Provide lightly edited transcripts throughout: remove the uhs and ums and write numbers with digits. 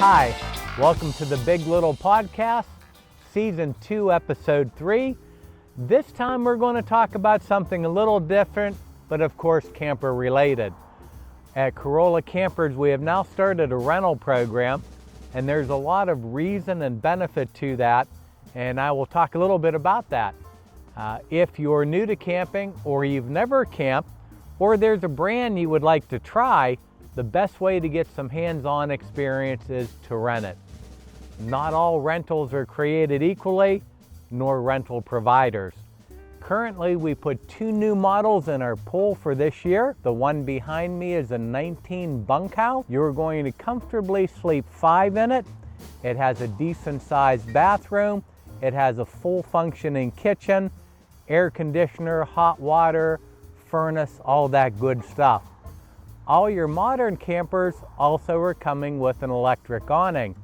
Hi, welcome to the Big Little Podcast, Season 2, Episode 3. This time we're going to talk about something a little different, but of course camper related. At Kerola Campers, we have now started a rental program, and there's a lot of reason and benefit to that, and I will talk a little bit about that. If you're new to camping, or you've never camped, or there's a brand you would like to try, the best way to get some hands-on experience is to rent it. Not all rentals are created equally, nor rental providers. Currently, we put 2 new models in our pool for this year. The one behind me is a 19 bunkhouse. You're going to comfortably sleep 5 in it. It has a decent sized bathroom. It has a full functioning kitchen, air conditioner, hot water, furnace, all that good stuff. All your modern campers also are coming with an electric awning.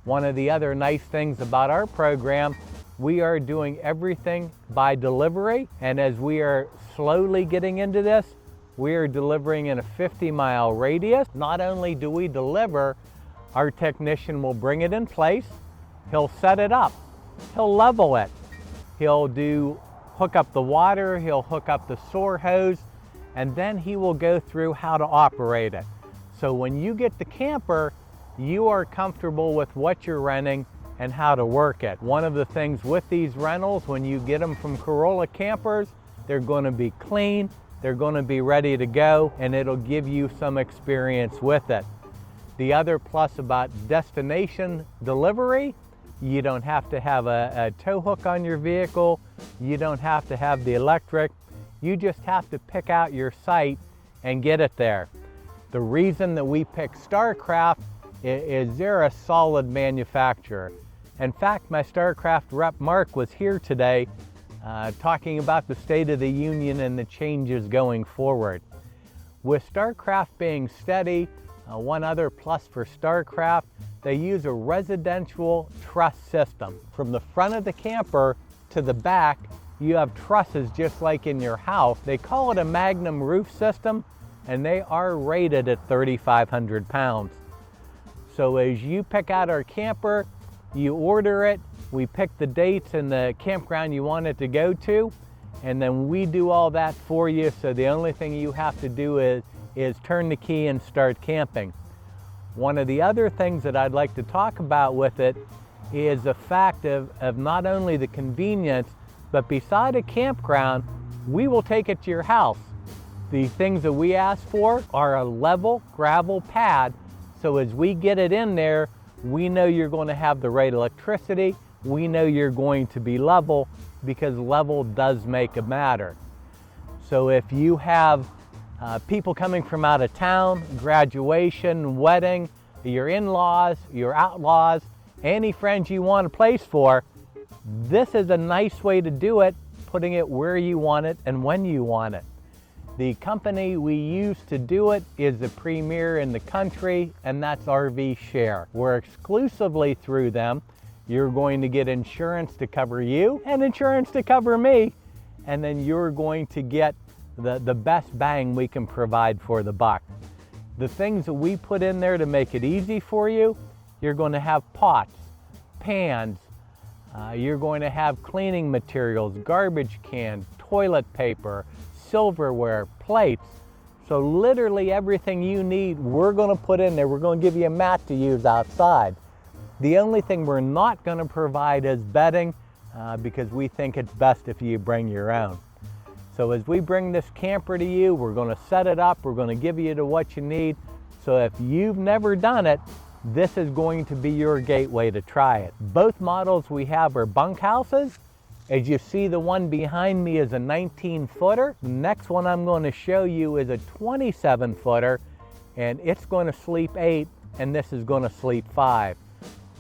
One of the other nice things about our program, we are doing everything by delivery, and as we are slowly getting into this, we are delivering in a 50-mile radius. Not only do we deliver, our technician will bring it in place, he'll set it up, he'll level it, he'll hook up the water, he'll hook up the sewer hose, and then he will go through how to operate it. So when you get the camper, you are comfortable with what you're renting and how to work it. One of the things with these rentals, when you get them from Kerola Campers, they're going to be clean, they're going to be ready to go, and it'll give you some experience with it. The other plus about destination delivery, you don't have to have a tow hook on your vehicle, you don't have to have the electric, you just have to pick out your site and get it there. The reason that we pick StarCraft is they're a solid manufacturer. In fact, my StarCraft rep Mark was here today talking about the State of the Union and the changes going forward. With StarCraft being steady, one other plus for StarCraft, they use a residential truss system. From the front of the camper to the back, you have trusses just like in your house. They call it a Magnum roof system, and they are rated at 3,500 pounds. So as you pick out our camper, you order it, we pick the dates and the campground you want it to go to, and then we do all that for you. So the only thing you have to do is turn the key and start camping. One of the other things that I'd like to talk about with it is the fact of not only the convenience, but beside a campground, we will take it to your house. The things that we ask for are a level gravel pad, so as we get it in there, we know you're going to have the right electricity, we know you're going to be level, because level does make a matter. So if you have people coming from out of town, graduation, wedding, your in-laws, your outlaws, any friends you want a place for, this is a nice way to do it, putting it where you want it and when you want it. The company we use to do it is the premier in the country, and that's RV Share. We're exclusively through them. You're going to get insurance to cover you and insurance to cover me, and then you're going to get the best bang we can provide for the buck. The things that we put in there to make it easy for you, you're going to have pots, pans, you're going to have cleaning materials, garbage cans, toilet paper, silverware, plates. So literally everything you need, we're going to put in there. We're going to give you a mat to use outside. The only thing we're not going to provide is bedding because we think it's best if you bring your own. So as we bring this camper to you, we're going to set it up. We're going to give you to what you need. So if you've never done it, this is going to be your gateway to try it. Both models we have are bunkhouses. As you see, the one behind me is a 19-footer. The next one I'm going to show you is a 27-footer, and it's going to sleep 8, and this is going to sleep 5.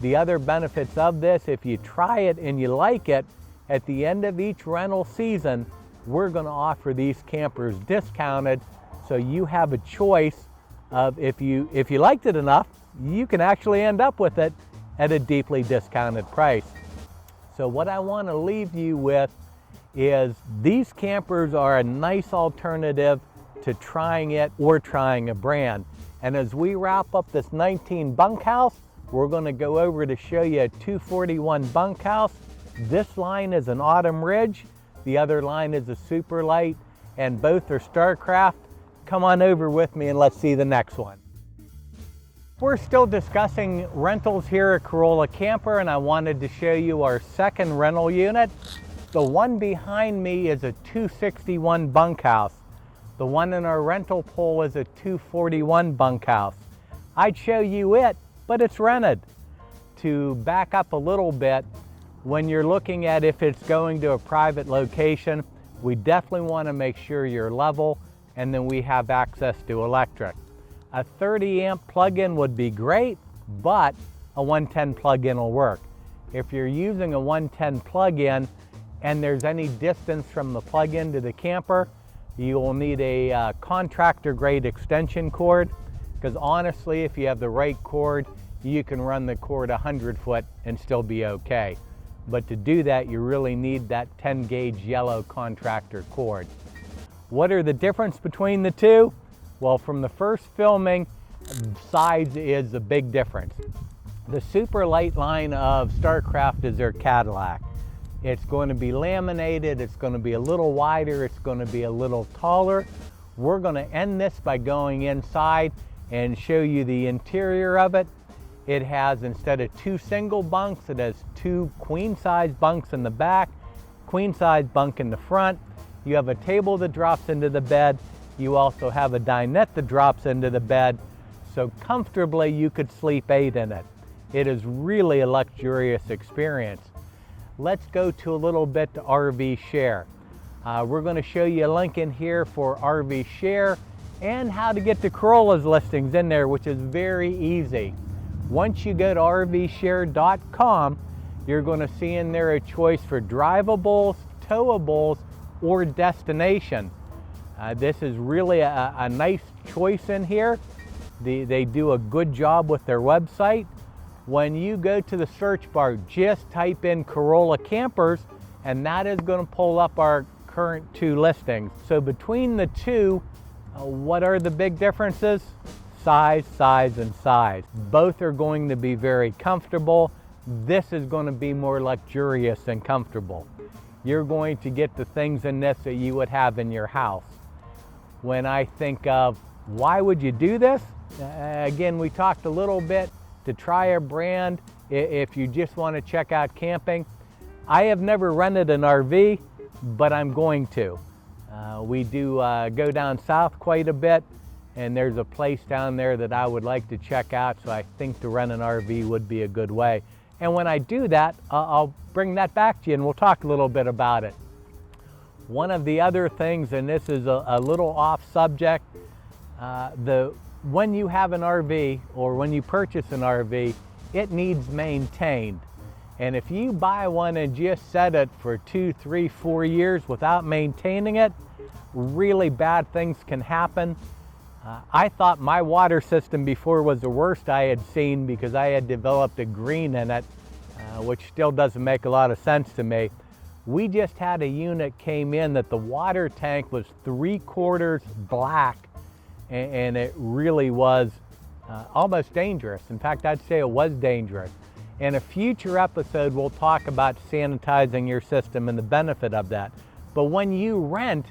The other benefits of this, if you try it and you like it, at the end of each rental season, we're going to offer these campers discounted, so you have a choice of if you liked it enough, you can actually end up with it at a deeply discounted price. So what I want to leave you with is these campers are a nice alternative to trying it or trying a brand. And as we wrap up this 19 bunkhouse, We're going to go over to show you a 241 bunkhouse. This line is an Autumn Ridge, the other line is a Super Light, and both are Starcraft. Come on over with me and let's see the next one. We're still discussing rentals here at Kerola Camper, and I wanted to show you our second rental unit. The one behind me is a 261 bunkhouse. The one in our rental pool is a 241 bunkhouse. I'd show you it, but it's rented. To back up a little bit, when you're looking at if it's going to a private location, we definitely want to make sure you're level, and then we have access to electric. A 30 amp plug-in would be great, but a 110 plug-in will work. If you're using a 110 plug-in and there's any distance from the plug-in to the camper, you will need a contractor grade extension cord, because honestly, if you have the right cord, you can run the cord 100 foot and still be okay. But to do that, you really need that 10 gauge yellow contractor cord. What are the difference between the two? Well, from the first filming, size is a big difference. The Super Light line of Starcraft is their Cadillac. It's going to be laminated, it's going to be a little wider, it's going to be a little taller. We're going to end this by going inside and show you the interior of it. It has, instead of 2 single bunks, it has 2 queen size bunks in the back, queen size bunk in the front. You have a table that drops into the bed. You also have a dinette that drops into the bed, so comfortably you could sleep 8 in it. It is really a luxurious experience. Let's go to a little bit to RV Share. We're going to show you a link in here for RV Share and how to get to Kerola's listings in there, which is very easy. Once you go to rvshare.com, you're going to see in there a choice for drivables, towables, or destination. This is really a nice choice in here. They do a good job with their website. When you go to the search bar, just type in Kerola Campers, and that is going to pull up our current 2 listings. So between the two, what are the big differences? Size, size, and size. Both are going to be very comfortable. This is going to be more luxurious and comfortable. You're going to get the things in this that you would have in your house. When I think of why would you do this? Again, we talked a little bit to try a brand if you just want to check out camping. I have never rented an RV, but I'm going to. We do go down south quite a bit, and there's a place down there that I would like to check out, so I think to rent an RV would be a good way. And when I do that, I'll bring that back to you and we'll talk a little bit about it. One of the other things, and this is a little off subject, when you have an RV or when you purchase an RV, it needs maintained. And if you buy one and just set it for 2, 3, 4 years without maintaining it, really bad things can happen. I thought my water system before was the worst I had seen because I had developed a green in it, which still doesn't make a lot of sense to me. We just had a unit came in that the water tank was 3/4 black, and it really was almost dangerous. In fact, I'd say it was dangerous. In a future episode, we'll talk about sanitizing your system and the benefit of that. But when you rent,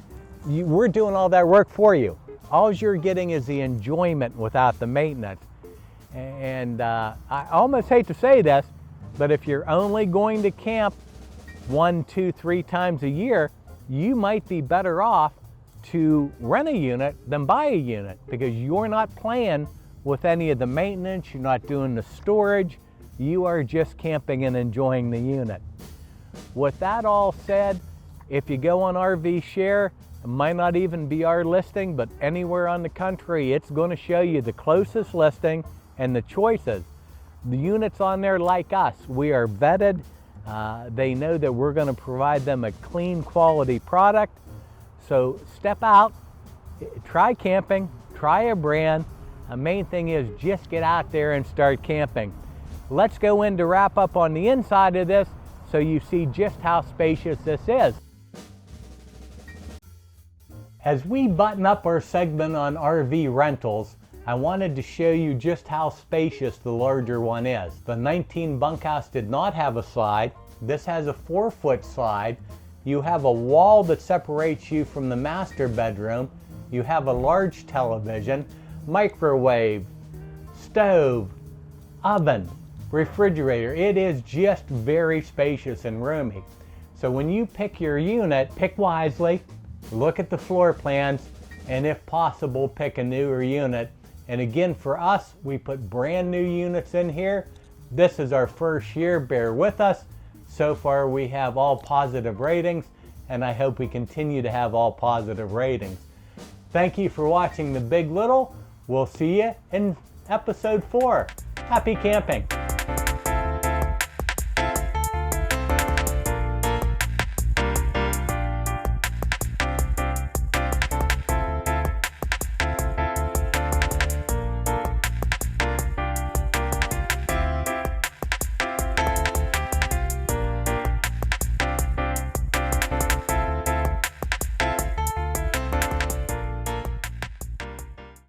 we're doing all that work for you. All you're getting is the enjoyment without the maintenance. And I almost hate to say this, but if you're only going to camp 1, 2, 3 times a year, you might be better off to rent a unit than buy a unit, because you're not playing with any of the maintenance, you're not doing the storage, you are just camping and enjoying the unit. With that all said, if you go on RV Share, it might not even be our listing, but anywhere on the country, it's going to show you the closest listing and the choices. The units on there, like us, we are vetted. They know that we're going to provide them a clean, quality product. So step out, try camping, try a brand. The main thing is just get out there and start camping. Let's go in to wrap up on the inside of this so you see just how spacious this is. As we button up our segment on RV rentals, I wanted to show you just how spacious the larger one is. The 19 bunkhouse did not have a slide. This has a 4-foot slide. You have a wall that separates you from the master bedroom. You have a large television, microwave, stove, oven, refrigerator. It is just very spacious and roomy. So when you pick your unit, pick wisely, look at the floor plans, and if possible, pick a newer unit. And again, for us, we put brand new units in here. This is our first year, bear with us. So far we have all positive ratings, and I hope we continue to have all positive ratings. Thank you for watching The Big Little. We'll see you in episode 4. Happy camping.